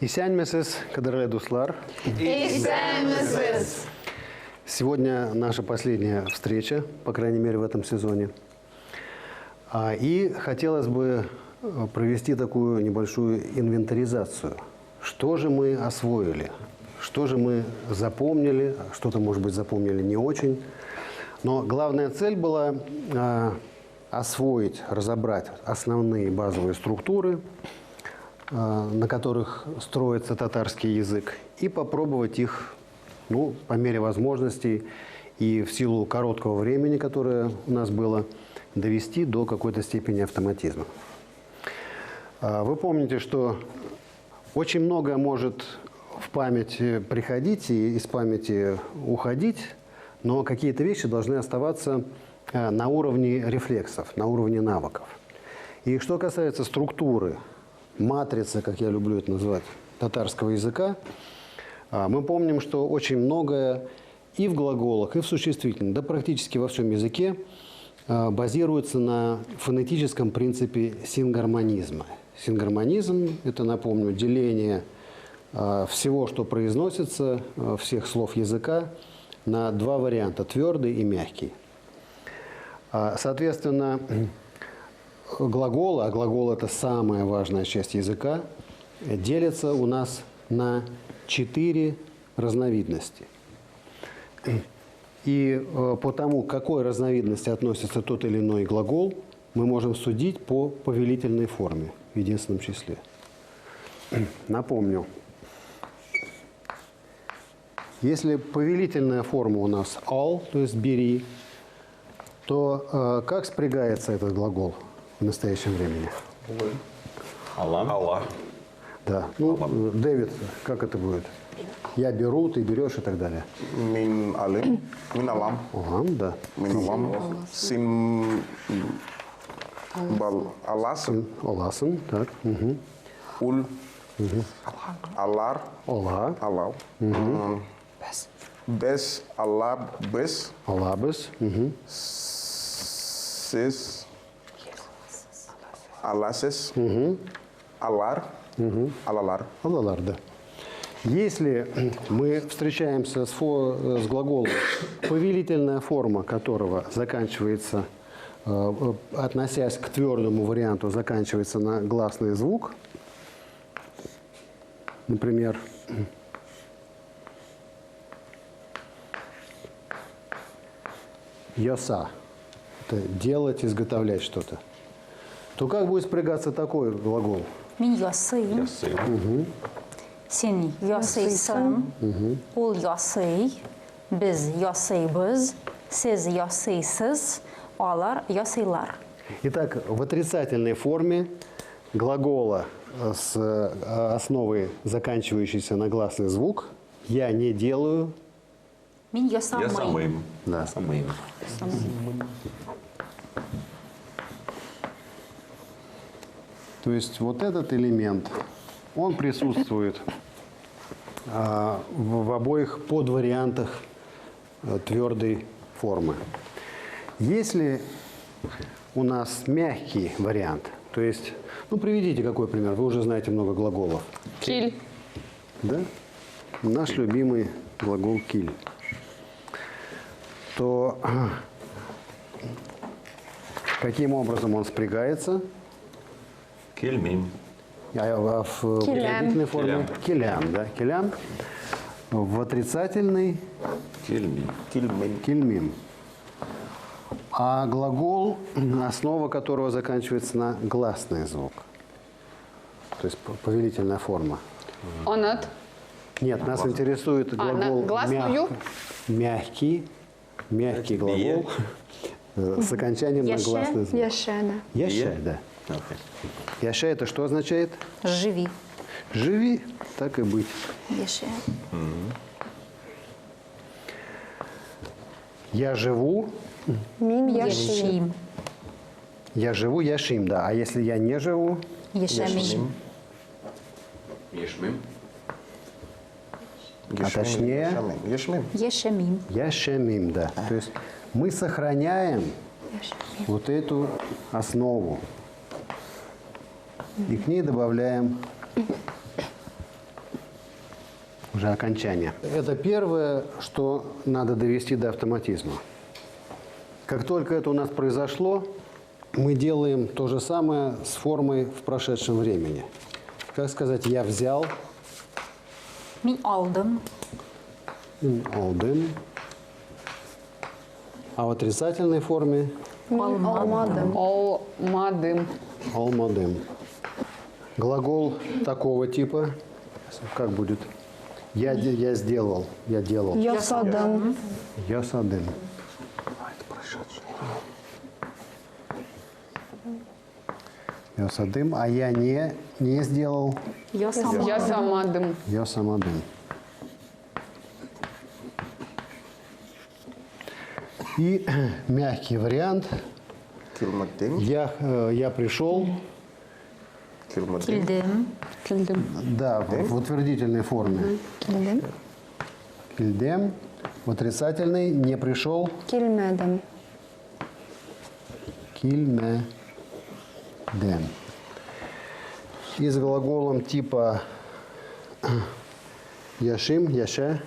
Исянмесес кадрледуслар. Исянмесес. Сегодня наша последняя встреча, по крайней мере, в этом сезоне. И хотелось бы провести такую небольшую инвентаризацию. Что же мы освоили? Что же мы запомнили? Что-то, может быть, запомнили не очень. Но главная цель была освоить, разобрать основные базовые структуры, на которых строится татарский язык, и попробовать их, по мере возможностей и в силу короткого времени, которое у нас было, довести до какой-то степени автоматизма. Вы помните, что очень многое может в память приходить и из памяти уходить, но какие-то вещи должны оставаться на уровне рефлексов, на уровне навыков. И что касается структуры, матрицы, как я люблю это называть, татарского языка, мы помним, что очень многое и в глаголах, и в существительном, да практически во всем языке базируется на фонетическом принципе сингармонизма. Сингармонизм – это, напомню, деление всего, что произносится, всех слов языка, на два варианта – твердый и мягкий. Соответственно, глаголы, а глагол – это самая важная часть языка, делятся у нас на 4 разновидности. И по тому, к какой разновидности относится тот или иной глагол, мы можем судить по повелительной форме в единственном числе. Напомню, если повелительная форма у нас «ал», то есть «бери», то как спрягается этот глагол в настоящем времени? Аллах. Да. Дэвид, как это будет? Я беру, ты берешь и так далее. Мин алим. Мин алам. Алам, да. Мин алам. Син бал аласым. Аласан, так. Угу. Ул. Алар. Ола. Алау. Бес. Аллар. Бес. Алабес. Угу. Сес. Аласес. Алар. Алалар. Алалар, да. Если мы встречаемся с глаголом, повелительная форма которого заканчивается, относясь к твердому варианту, заканчивается на гласный звук, например, «яса» – это делать, изготовлять что-то, то как будет спрягаться такой глагол? Мин ясый. Сен ясыйсың, ол ясый, біз ясыйбыз, сіз ясыйсыз, алар ясыйлар. Итак, в отрицательной форме глагола с основой, заканчивающейся на гласный звук, я не делаю. Мин ясамайм. Да. То есть вот этот элемент, он присутствует в обоих подвариантах твердой формы. Если у нас мягкий вариант, то есть, приведите какой пример, вы уже знаете много глаголов. Киль. Да? Наш любимый глагол «киль». То каким образом он спрягается? Кельмим. А в прилагательной форме «келям», да? «Келям». В отрицательной Кельмим. «кельмим». А глагол, основа которого заканчивается на гласный звук. То есть повелительная форма. Онат. Нет, нас интересует на глагол гласную? мягкий глагол с окончанием на гласный звук. Яшена. Яшай, да. Яшай – это что означает? Живи. Живи, так и быть. Яше. Я живу. Мин яшим. Яшим. Я живу, яшим, да. А если я не живу? Яшамим. Ешмим. А точнее? Ешмим. Яшамим. Яшемим, да. То есть мы сохраняем вот эту основу и к ней добавляем уже окончание. Это первое, что надо довести до автоматизма. Как только это у нас произошло, мы делаем то же самое с формой в прошедшем времени. Как сказать «я взял», Мен aldım. «алдым», а в отрицательной форме Алмадым. «алмадым». Глагол такого типа, как будет? Я сделал, я делал. Ясадым. Ясадым. Ясадым, а я не сделал. Yasamadım. Ясамадым. Ясамадым. И мягкий вариант. Келмедім. Я пришел, Келмедім. Kildim. Келдім. да, в утвердительной форме. Келдім. Кильдем. В отрицательной не пришел. Келмедім. Кильмедем. И с глаголом типа яшим, яша,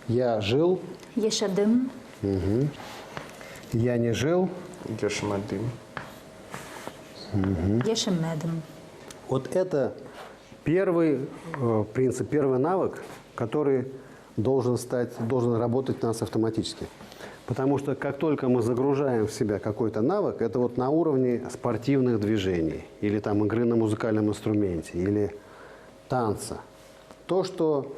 я жил, Yaşadım. я не жил. Yaşamadım. Yaşamadım. Вот это первый принцип, первый навык, который должен работать у нас автоматически. Потому что как только мы загружаем в себя какой-то навык, это вот на уровне спортивных движений, или там игры на музыкальном инструменте, или танца. То, что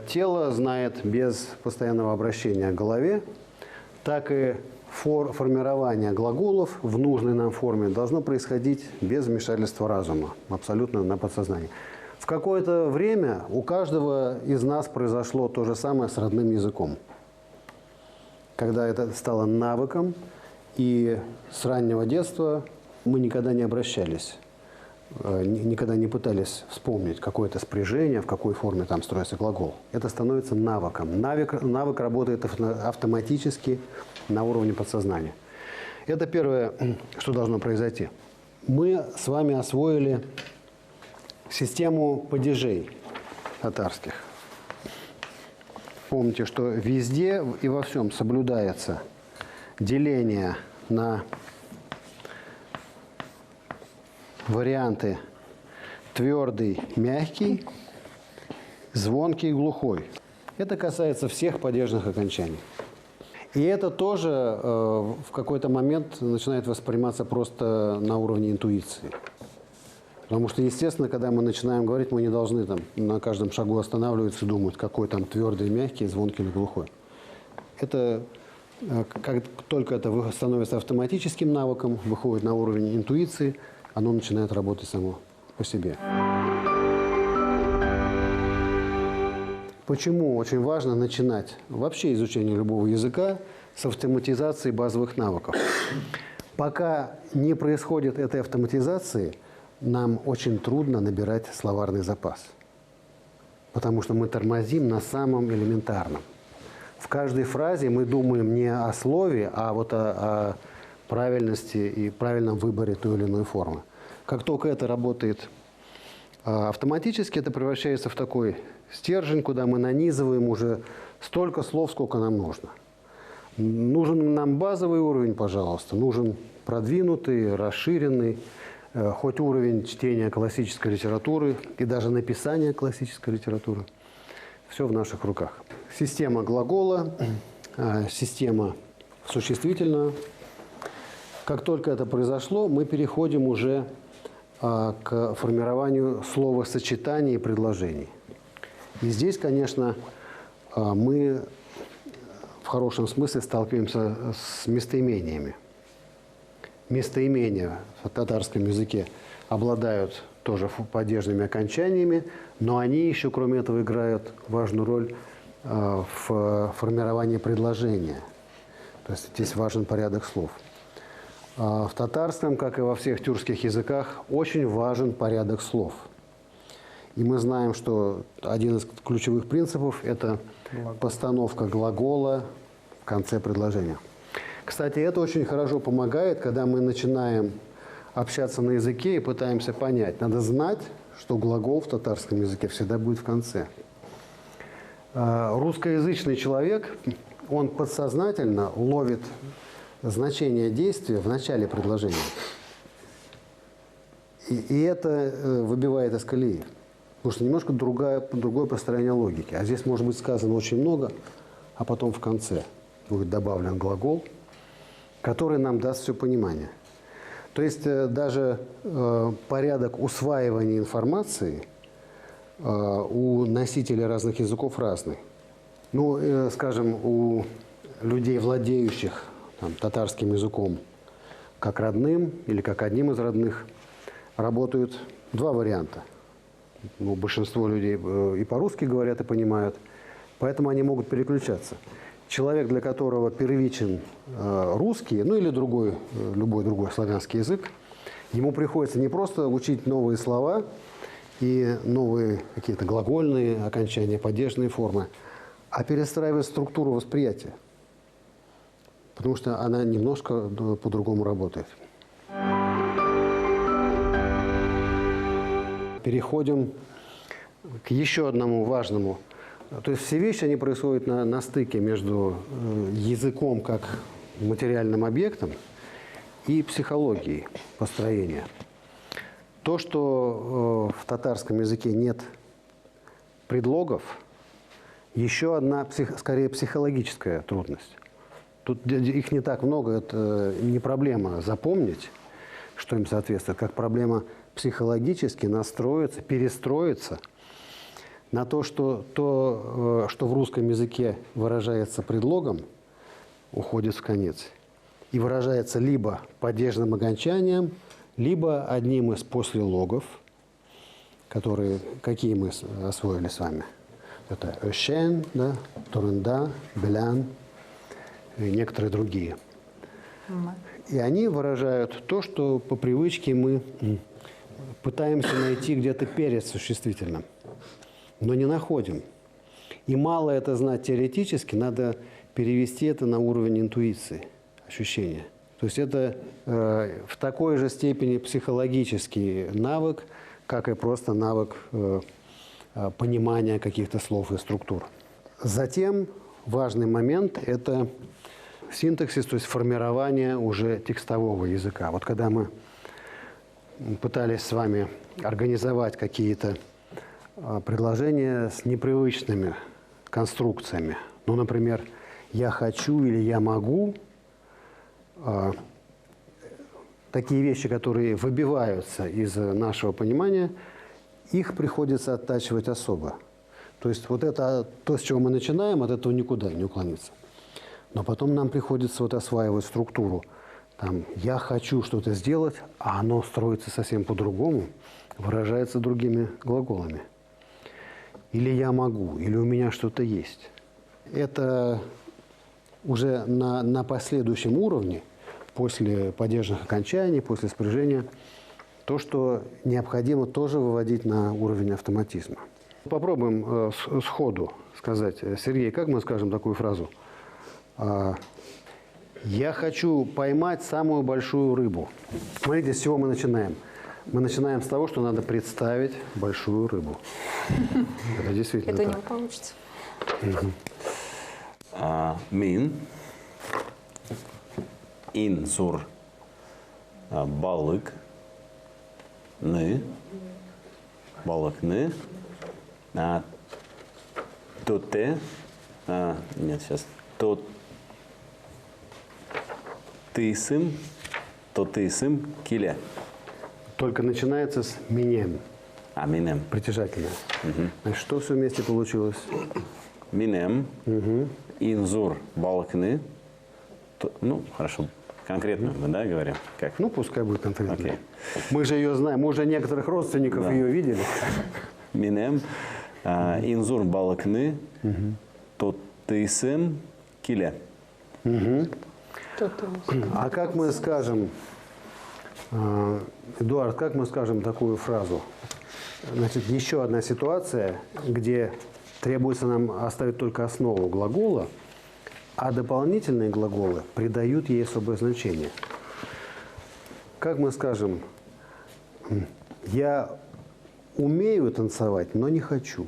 тело знает без постоянного обращения к голове, так и формирование глаголов в нужной нам форме должно происходить без вмешательства разума, абсолютно на подсознании. В какое-то время у каждого из нас произошло то же самое с родным языком. Когда это стало навыком, и с раннего детства мы никогда не обращались, никогда не пытались вспомнить какое-то спряжение, в какой форме там строится глагол. Это становится навыком. Навык работает автоматически на уровне подсознания. Это первое, что должно произойти. Мы с вами освоили систему падежей татарских. Помните, что везде и во всем соблюдается деление на варианты твердый, мягкий, звонкий, глухой. Это касается всех падежных окончаний. И это тоже в какой-то момент начинает восприниматься просто на уровне интуиции. Потому что, естественно, когда мы начинаем говорить, мы не должны там на каждом шагу останавливаться и думать, какой там твердый, мягкий, звонкий или глухой. Это, как только это становится автоматическим навыком, выходит на уровень интуиции, оно начинает работать само по себе. Почему очень важно начинать вообще изучение любого языка с автоматизации базовых навыков? Пока не происходит этой автоматизации, нам очень трудно набирать словарный запас. Потому что мы тормозим на самом элементарном. В каждой фразе мы думаем не о слове, а вот о правильности и правильном выборе той или иной формы. Как только это работает автоматически, это превращается в такой стержень, куда мы нанизываем уже столько слов, сколько нам нужно. Нужен нам базовый уровень, пожалуйста, нужен продвинутый, расширенный, хоть уровень чтения классической литературы и даже написания классической литературы. Все в наших руках. Система глагола, система существительного. Как только это произошло, мы переходим уже к формированию словосочетаний и предложений. И здесь, конечно, мы в хорошем смысле сталкиваемся с местоимениями. Местоимения в татарском языке обладают тоже падежными окончаниями, но они еще, кроме этого, играют важную роль в формировании предложения. То есть здесь важен порядок слов. В татарском, как и во всех тюркских языках, очень важен порядок слов. И мы знаем, что один из ключевых принципов – это постановка глагола в конце предложения. Кстати, это очень хорошо помогает, когда мы начинаем общаться на языке и пытаемся понять. Надо знать, что глагол в татарском языке всегда будет в конце. Русскоязычный человек, он подсознательно ловит значение действия в начале предложения. И это выбивает из колеи. Потому что немножко другое построение логики. А здесь может быть сказано очень много, а потом в конце будет добавлен глагол, который нам даст все понимание. То есть даже порядок усваивания информации у носителей разных языков разный. Ну, скажем, у людей, владеющих татарским языком как родным или как одним из родных, работают два варианта. Ну, большинство людей и по-русски говорят, и понимают, поэтому они могут переключаться. Человек, для которого первичен русский, ну или любой другой славянский язык, ему приходится не просто учить новые слова и новые какие-то глагольные окончания, падежные формы, а перестраивать структуру восприятия, потому что она немножко по-другому работает. Переходим к еще одному важному. То есть все вещи, они происходят на стыке между языком как материальным объектом и психологией построения. То, что в татарском языке нет предлогов, еще одна, скорее, психологическая трудность. Тут их не так много, это не проблема запомнить, что им соответствует, как проблема психологически настроиться, перестроиться на то, что в русском языке выражается предлогом, уходит в конец. И выражается либо падежным окончанием, либо одним из послелогов, какие мы освоили с вами. Это «öşen», да, «турында», «белян» и некоторые другие. И они выражают то, что по привычке мы пытаемся найти где-то перед существительным, но не находим. И мало это знать теоретически, надо перевести это на уровень интуиции, ощущения. То есть это в такой же степени психологический навык, как и просто навык понимания каких-то слов и структур. Затем важный момент – это синтаксис, то есть формирование уже текстового языка. Вот когда мы пытались с вами организовать какие-то предложения с непривычными конструкциями, ну, например, «я хочу» или «я могу», такие вещи, которые выбиваются из нашего понимания, их приходится оттачивать особо. То есть вот это то, с чего мы начинаем, от этого никуда не уклониться. Но потом нам приходится осваивать структуру. Там, я хочу что-то сделать, а оно строится совсем по-другому, выражается другими глаголами. Или я могу, или у меня что-то есть. Это уже на последующем уровне, после падежных окончаний, после спряжения, то, что необходимо тоже выводить на уровень автоматизма. Попробуем сходу сказать. Сергей, как мы скажем такую фразу? «Я хочу поймать самую большую рыбу». Смотрите, с чего мы начинаем. Мы начинаем с того, что надо представить большую рыбу. Это действительно Это не так. получится. Min инзур балыкны тоте нет, сейчас тотысым киле. Только начинается с «минем». Минем. Притяжательное. Значит, что все вместе получилось? Минем инзур балыкны. Ну, хорошо. Конкретно мы, да, говорим? Как? Ну, пускай будет конкретно. Окей. Мы же ее знаем, мы уже некоторых родственников ее видели. Минем инзур балыкны тотысым киле. А как мы скажем, Эдуард, как мы скажем такую фразу? Значит, еще одна ситуация, где требуется нам оставить только основу глагола, а дополнительные глаголы придают ей особое значение. Как мы скажем, я умею танцевать, но не хочу.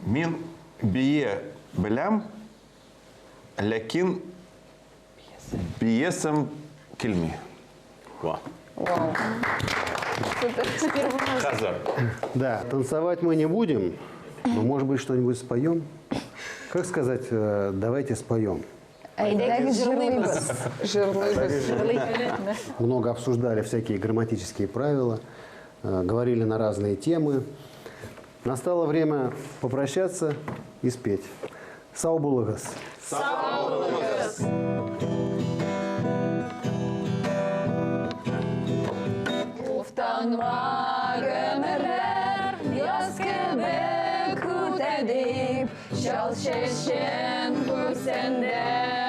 Мин бие белям, лякин биесам кильми. Вау. Вау. Супер. Хазар. Да, танцевать мы не будем, но, может быть, что-нибудь споем? Как сказать, давайте споем? Әйдәгіз жырлыйбыз. Жырлыйбыз. Много обсуждали всякие грамматические правила, говорили на разные темы. Настало время попрощаться и спеть. Сау булыгыз. Utanmağınırlar, yaz kebek kut edip, şal şeşen kut sende.